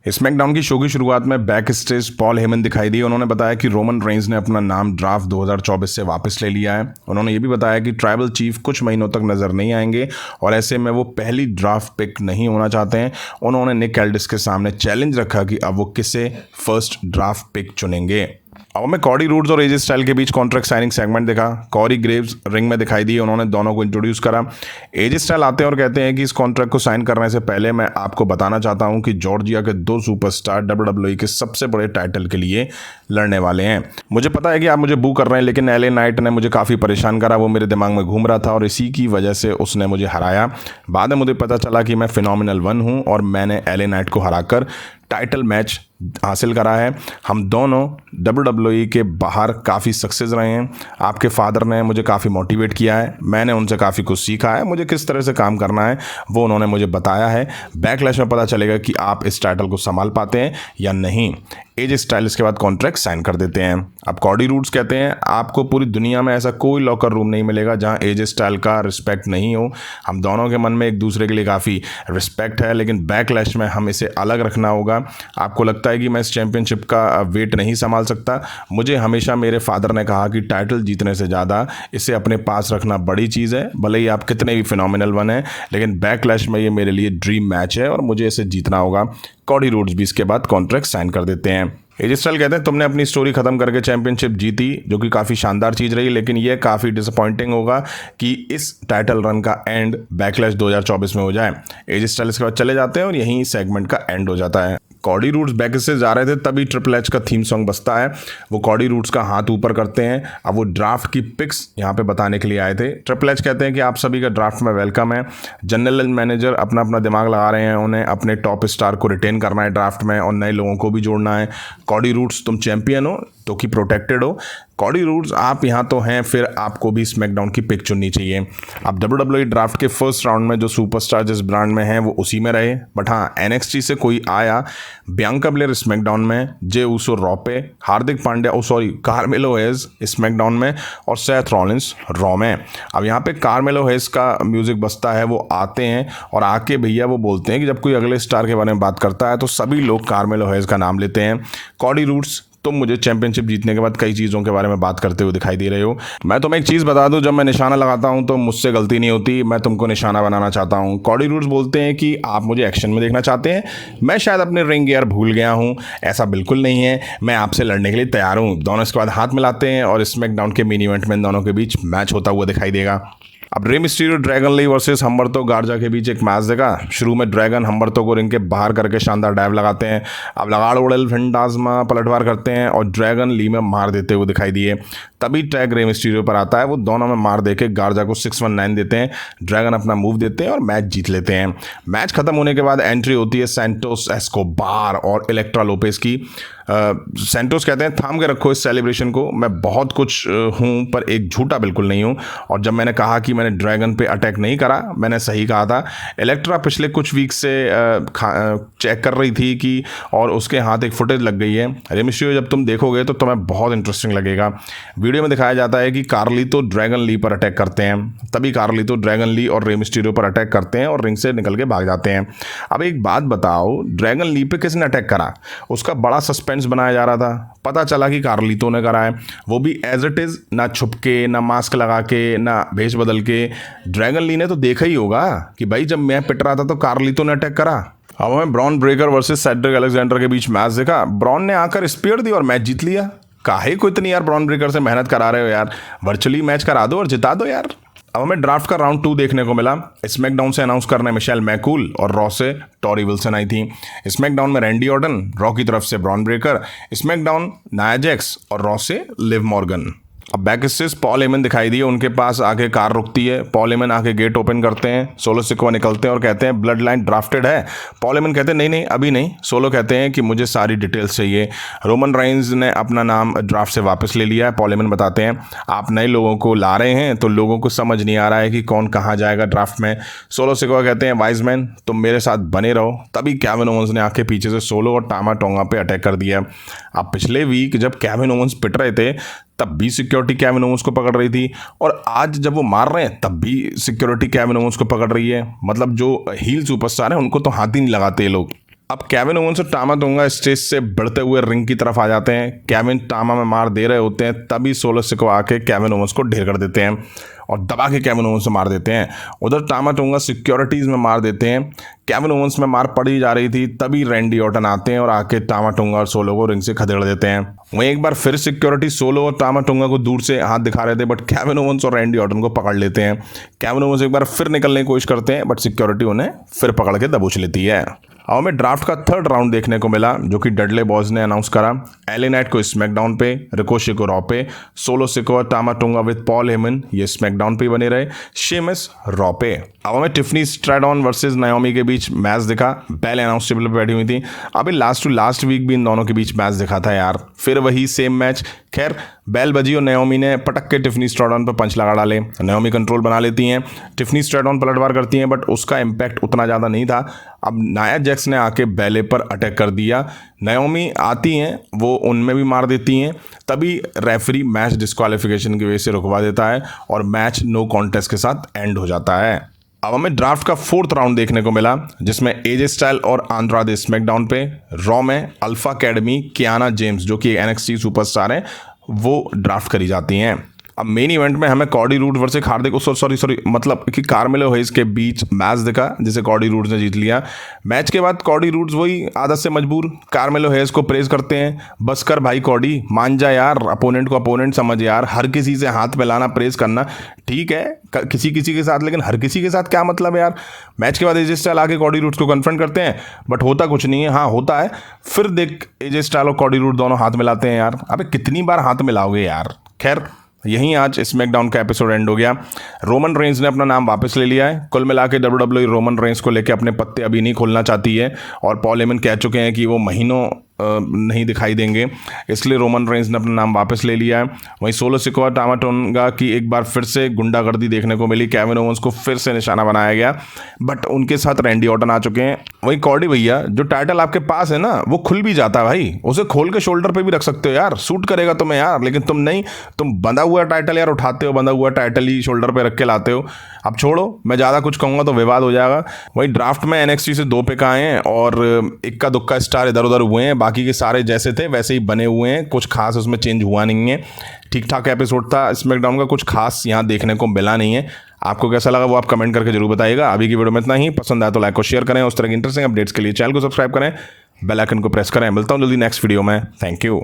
SmackDown की show की शुरुआत में बैक स्टेज पॉल हेमन दिखाई दिए। उन्होंने बताया कि रोमन रेंज ने अपना नाम ड्राफ्ट 2024 से वापस ले लिया है। उन्होंने ये भी बताया कि ट्राइबल चीफ कुछ महीनों तक नजर नहीं आएंगे और ऐसे में वो पहली ड्राफ्ट पिक नहीं होना चाहते हैं। उन्होंने निक एल्डिस के सामने चैलेंज रखा कि अब वो किसे फर्स्ट ड्राफ्ट पिक चुनेंगे। अब हमें कॉडी रूड्स और एजे स्टाइल के बीच कॉन्ट्रैक्ट साइनिंग सेगमेंट दिखा। कॉरी ग्रेव्स रिंग में दिखाई दिए। उन्होंने दोनों को इंट्रोड्यूस करा। एजे स्टाइल आते हैं और कहते हैं कि इस कॉन्ट्रैक्ट को साइन करने से पहले मैं आपको बताना चाहता हूं कि जॉर्जिया के दो सुपरस्टार डब्ल्यूडब्ल्यूई के सबसे बड़े टाइटल के लिए लड़ने वाले हैं। मुझे पता है कि आप मुझे बू कर रहे हैं, लेकिन एले नाइट ने मुझे काफ़ी परेशान करा। वो मेरे दिमाग में घूम रहा था और इसी की वजह से उसने मुझे हराया। बाद में मुझे पता चला कि मैं फिनोमिनल वन हूँ और मैंने एले नाइट को हराकर टाइटल मैच हासिल करा है। हम दोनों डब्ल्यूडब्ल्यूई के बाहर काफ़ी सक्सेस रहे हैं। आपके फादर ने मुझे काफ़ी मोटिवेट किया है। मैंने उनसे काफ़ी कुछ सीखा है। मुझे किस तरह से काम करना है वो उन्होंने मुझे बताया है। बैकलैश में पता चलेगा कि आप इस टाइटल को संभाल पाते हैं या नहीं। एजे स्टाइल्स के बाद कॉन्ट्रैक्ट साइन कर देते हैं। अब कॉडी रूड्स कहते हैं आपको पूरी दुनिया में ऐसा कोई लॉकर रूम नहीं मिलेगा जहां एजे स्टाइल का रिस्पेक्ट नहीं हो। हम दोनों के मन में एक दूसरे के लिए काफ़ी रिस्पेक्ट है, लेकिन बैकलैश में हम इसे अलग रखना होगा। आपको लगता है कि मैं इस चैंपियनशिप का वेट नहीं संभाल सकता। मुझे हमेशा मेरे फादर ने कहा कि टाइटल जीतने से ज़्यादा इसे अपने पास रखना बड़ी चीज़ है। भले ही आप कितने भी फिनोमिनल वन हैं, लेकिन बैकलैश में ये मेरे लिए ड्रीम मैच है और मुझे इसे जीतना होगा। कॉडी रूड्स भी इसके बाद कॉन्ट्रैक्ट साइन कर देते हैं। एजे स्टाइल कहते हैं तुमने अपनी स्टोरी खत्म करके चैंपियनशिप जीती, जो कि काफ़ी शानदार चीज़ रही, लेकिन यह काफ़ी डिसअपॉइंटिंग होगा कि इस टाइटल रन का एंड बैकलैश 2024 में हो जाए। एजे स्टाइल इसके बाद चले जाते हैं और यहीं सेगमेंट का एंड हो जाता है। कॉडी रूड्स बैक से जा रहे थे, तभी ट्रिपल एच का थीम सॉन्ग बजता है। वो कॉडी रूड्स का हाथ ऊपर करते हैं। अब वो ड्राफ्ट की पिक्स यहाँ पे बताने के लिए आए थे। ट्रिपल एच कहते हैं कि आप सभी का ड्राफ्ट में वेलकम है। जनरल मैनेजर अपना अपना दिमाग लगा रहे हैं। उन्हें अपने टॉप स्टार को रिटेन करना है ड्राफ्ट में और नए लोगों को भी जोड़ना है। कॉडी रूड्स तुम चैंपियन हो तो कि प्रोटेक्टेड हो। कॉडी रूड्स आप यहाँ तो हैं, फिर आपको भी स्मैकडाउन की पिक चुननी चाहिए। अब डब्ल्यूडब्ल्यूई ड्राफ्ट के फर्स्ट राउंड में जो सुपरस्टार जिस ब्रांड में हैं वो उसी में रहे, बट हाँ एनएक्सटी से कोई आया। बियांका ब्लेयर स्मैकडाउन में, जे ऊसो रॉ पे, हार्दिक पांड्या कार्मेलो हेज स्मैकडाउन में और सेथ रॉलिंस रॉ में। अब यहाँ पे कार्मेलो हेज का म्यूजिक बजता है। वो आते हैं और आके भैया वो बोलते हैं कि जब कोई अगले स्टार के बारे में बात करता है तो सभी लोग कार्मेलो हेज का नाम लेते हैं। कॉडी रूड्स तुम मुझे चैंपियनशिप जीतने के बाद कई चीज़ों के बारे में बात करते हुए दिखाई दे रहे हो। मैं तुम्हें एक चीज़ बता दूं, जब मैं निशाना लगाता हूं तो मुझसे गलती नहीं होती। मैं तुमको निशाना बनाना चाहता हूं। कॉडी रूड्स बोलते हैं कि आप मुझे एक्शन में देखना चाहते हैं। मैं शायद अपने रिंग गियर भूल गया हूं। ऐसा बिल्कुल नहीं है, मैं आपसे लड़ने के लिए तैयार हूं। दोनों इसके बाद हाथ मिलाते हैं और स्मैकडाउन के मेन इवेंट में दोनों के बीच मैच होता हुआ दिखाई देगा। अब Rey Mysterio Dragon Lee versus Humberto Garza के बीच एक मैच देखा। शुरू में ड्रैगन हम्बर्तो को रिंग के बाहर करके शानदार डाइव लगाते हैं। अब लगाड़ उड़ेल फैंटास्मा पलटवार करते हैं और ड्रैगन ली में मार देते हुए दिखाई दिए। तभी टैग रे मिस्टीरियो पर आता है। वो दोनों में मार देके गार्जा को 619 देते हैं। ड्रैगन अपना मूव देते हैं और मैच जीत लेते हैं। मैच खत्म होने के बाद एंट्री होती है सैंटोस एस्कोबार और इलेक्ट्रा लोपेस की। सैंटोस कहते हैं थाम के रखो इस सेलिब्रेशन को। मैं बहुत कुछ हूँ पर एक झूठा बिल्कुल नहीं हूँ। और जब मैंने कहा कि मैंने ड्रैगन पे अटैक नहीं करा, मैंने सही कहा था। इलेक्ट्रा पिछले कुछ वीक से चेक कर रही थी कि और उसके हाथ एक फुटेज लग गई है। रे मिस्टीरियो जब तुम देखोगे तो तुम्हें बहुत इंटरेस्टिंग लगेगा। वीडियो में दिखाया जाता है कि कार्लितो ड्रैगन ली पर अटैक करते हैं। तभी कार्लितो ड्रैगन ली और रे मिस्टीरियो पर अटैक करते हैं और रिंग से निकल के भाग जाते हैं। अब एक बात बताओ, ड्रैगन ली पे किसने अटैक करा? उसका बड़ा सस्पेंस बनाया जा रहा था। पता चला कि कार्लितो ने करा है, वो भी एज इट इज, ना छुप के, ना मास्क लगा के, ना भेष बदल के। ड्रैगन ली ने तो देखा ही होगा कि भाई जब मैं पिट रहा था तो कार्लितो ने अटैक करा। अब हमें Bron Breakker versus Cedric Alexander के बीच मैच देखा। ब्रॉन ने आकर स्पीयर दी और मैच जीत लिया। काहे को इतनी यार ब्रॉन ब्रेकर से मेहनत करा रहे हो यार? वर्चुअली मैच करा दो और जिता दो यार। अब हमें ड्राफ्ट का राउंड 2 देखने को मिला। स्मैकडाउन से अनाउंस करने मिशेल मैकूल और रॉ से टॉरी विल्सन आई थी। स्मैकडाउन में रैंडी ऑर्टन, रॉ की तरफ से Bron Breakker. SmackDown Nia Jax और रॉ से लिव मॉर्गन। अब बैक स्टेज पॉल हेमन दिखाई दिए। उनके पास आके कार रुकती है। पॉल हेमन आके गेट ओपन करते हैं। सोलो सिकोआ निकलते हैं और कहते हैं ब्लड लाइन ड्राफ्टेड है। पॉल हेमन कहते हैं नहीं नहीं अभी नहीं। सोलो कहते हैं कि मुझे सारी डिटेल्स चाहिए। रोमन राइन्स ने अपना नाम ड्राफ्ट से वापस ले लिया है। पॉल हेमन बताते हैं आप नए लोगों को ला रहे हैं तो लोगों को समझ नहीं आ रहा है कि कौन कहाँ जाएगा ड्राफ्ट में। सोलो सिकोआ कहते हैं वाइज मैन तुम मेरे साथ बने रहो। तभी केविन ओवंस ने आके पीछे से सोलो और टामा टोंगा पे अटैक कर दिया। अब पिछले वीक जब केविन ओवंस पिट रहे थे तब भी सिक्योरिटी केविन ओवंस को पकड़ रही थी, और आज जब वो मार रहे हैं तब भी सिक्योरिटी केविन ओवंस को पकड़ रही है। मतलब जो हील सुपरस्टार है उनको तो हाथ ही नहीं लगाते ये लोग। अब केविन ओवेंस और टामा टोंगा स्टेज से बढ़ते हुए रिंग की तरफ आ जाते हैं। केविन टामा में मार दे रहे होते हैं, तभी सोलो सिकोआ आके केविन ओवेंस को ढेर कर देते हैं और दबा के केविन ओवेंस से मार देते हैं। उधर टामा टोंगा सिक्योरिटीज़ में मार देते हैं। केविन ओवेंस में मार पड़ी जा रही थी, तभी रैंडी ऑर्टन आते हैं और आके टामा टोंगा और सोलो को रिंग से खदेड़ देते हैं। वहीं एक बार फिर सिक्योरिटी सोलो और टामा टोंगा को दूर से हाथ दिखा रहे थे, बट केविन ओवेंस और रैंडी ऑर्टन को पकड़ लेते हैं। केविन ओवेंस एक बार फिर निकलने की कोशिश करते हैं, बट सिक्योरिटी उन्हें फिर पकड़ के दबोच लेती है। अब हमें ड्राफ्ट का थर्ड राउंड देखने को मिला, जो कि डडले बॉयज ने अनाउंस करा। एले नाइट को स्मैकडाउन पे, रिकोशी को रॉ पे, solo Sikoa टामा tonga with Paul Heyman ये स्मैकडाउन पे बने रहे, शेमस रॉ पे। अब हमें टिफनी स्ट्रैडॉन वर्सेस नाओमी के बीच मैच दिखा। बेल अनाउंस टेबल पे बैठी हुई थी। अभी लास्ट टू लास्ट वीक भी इन दोनों के बीच मैच दिखा था यार, फिर वही सेम मैच। खैर बेल बजी और नाओमी ने पटक के टिफनी स्ट्रैडॉन पर पंच लगा डाले। नाओमी कंट्रोल बना लेती हैं, टिफनी स्ट्रैडॉन पलटवार करती हैं, बट उसका इम्पैक्ट उतना ज़्यादा नहीं था। अब नाया जैक्स ने आके बेले पर अटैक कर दिया। नाओमी आती हैं, वो उनमें भी मार देती हैं, तभी रेफरी मैच डिस्क्वालिफिकेशन की वजह से रुकवा देता है और मैच नो कॉन्टेस्ट के साथ एंड हो जाता है। अब हमें ड्राफ्ट का फोर्थ राउंड देखने को मिला, जिसमें एजे स्टाइल और आंद्रादे स्मैकडाउन पे, रॉ में अल्फा अकेडमी कियाना जेम्स जो कि NXT सुपरस्टार हैं वो ड्राफ्ट करी जाती हैं। अब मेन इवेंट में हमें कॉडी रूड वर्सेस हार्दिक मतलब कि कार्मेलो हेज के बीच मैच दिखा, जिसे कॉडी रूड्स ने जीत लिया। मैच के बाद कॉडी रूड्स वही आदत से मजबूर कार्मेलो हेज को प्रेज करते हैं, बस कर भाई कॉडी, मान जा यार, अपोनेंट को अपोनेंट समझ यार, हर किसी से हाथ मिलाना प्रेज करना ठीक है किसी किसी के साथ, लेकिन हर किसी के साथ क्या मतलब है यार। मैच के बाद एजे स्टाइल आके कॉडी रूड्स को कन्फ्रंट करते हैं, बट होता कुछ नहीं है। हाँ होता है, फिर देख एजे स्टाइल और कॉडी रूड दोनों हाथ मिलाते हैं यार। अबे कितनी बार हाथ मिलाओगे यार। खैर यहीं आज स्मैकडाउन का एपिसोड एंड हो गया। रोमन रेंज ने अपना नाम वापस ले लिया है। कुल मिला के WWE रोमन रेंज को लेकर अपने पत्ते अभी नहीं खोलना चाहती है और पॉल हेमन कह चुके हैं कि वो महीनों नहीं दिखाई देंगे, इसलिए रोमन रेंज ने अपना नाम वापस ले लिया है। वहीं सोलो सिकोआ टामा टोंगा की एक बार फिर से गुंडागर्दी देखने को मिली, केविन ओवेंस को फिर से निशाना बनाया गया, बट उनके साथ रैंडी ऑर्टन आ चुके हैं। वहीं कॉडी भैया, जो टाइटल आपके पास है ना वो खुल भी जाता है भाई, उसे खोल के शोल्डर पे भी रख सकते हो यार, सूट करेगा तुम्हें यार, लेकिन तुम नहीं, तुम बंधा हुआ टाइटल यार उठाते हो, बंधा हुआ टाइटल ही शोल्डर पे रख के लाते हो। अब छोड़ो, मैं ज़्यादा कुछ कहूँगा तो विवाद हो जाएगा। वहीं ड्राफ्ट में NXT से 2 पिक आए हैं और इक्का दुक्का स्टार इधर उधर हुए हैं, बाकी के सारे जैसे थे वैसे ही बने हुए हैं, कुछ खास उसमें चेंज हुआ नहीं है। ठीक ठाक एपिसोड था स्मैकडाउन का, कुछ खास यहाँ देखने को मिला नहीं है। आपको कैसा लगा वो आप कमेंट करके जरूर बताइएगा। अभी की वीडियो में इतना ही, पसंद आया तो लाइक और शेयर करें, उस तरह की इंटरेस्टिंग अपडेट्स के लिए चैनल को सब्सक्राइब करें, बेल आइकन को प्रेस करें। मिलता हूँ जल्दी नेक्स्ट वीडियो में। Thank you.